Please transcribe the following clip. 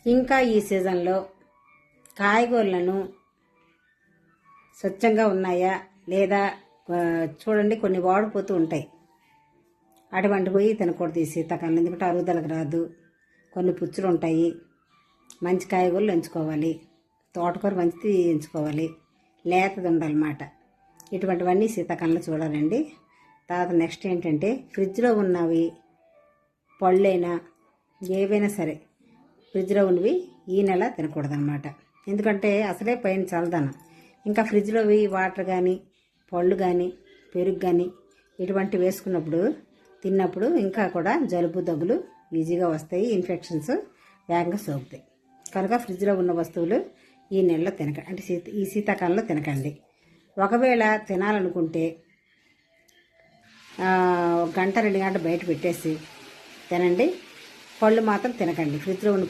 ఇంకా ఈ సీజన్లో కాయగూరలను స్వచ్ఛంగా ఉన్నాయా లేదా చూడండి, కొన్ని వాడిపోతూ ఉంటాయి. అటువంటి పోయి తినకూడదు ఈ శీతాకాలం, ఎందుకంటే అరుగుదలకు రాదు. కొన్ని పుచ్చులు ఉంటాయి. మంచి కాయగూరలు ఎంచుకోవాలి. తోటకూర మంచిది ఎంచుకోవాలి, లేతది ఉండాలన్నమాట. ఇటువంటివన్నీ శీతాకాలంలో చూడాలండి. తర్వాత నెక్స్ట్ ఏంటంటే, ఫ్రిడ్జ్లో ఉన్నవి పళ్ళైనా ఏవైనా సరే ఫ్రిడ్జ్లో ఉన్నవి ఈ నెల తినకూడదన్నమాట. ఎందుకంటే అసలే పైన చల్లదనం. ఇంకా ఫ్రిడ్జ్లోవి వాటర్ కానీ పళ్ళు కానీ పెరుగు కానీ ఇటువంటివి వేసుకున్నప్పుడు తిన్నప్పుడు ఇంకా కూడా జలుబు దగ్గులు ఈజీగా వస్తాయి. ఇన్ఫెక్షన్స్ వేగంగా సోకుతాయి. కనుక ఫ్రిడ్జ్లో ఉన్న వస్తువులు ఈ నెలలో తినకండి, అంటే ఈ శీతాకాలంలో తినకండి. ఒకవేళ తినాలనుకుంటే 1 గంట 2 గంటలు బయట పెట్టేసి తినండి. పళ్ళు మాత్రం తినకండి. ఫ్రిడ్జ్లో ఉన్న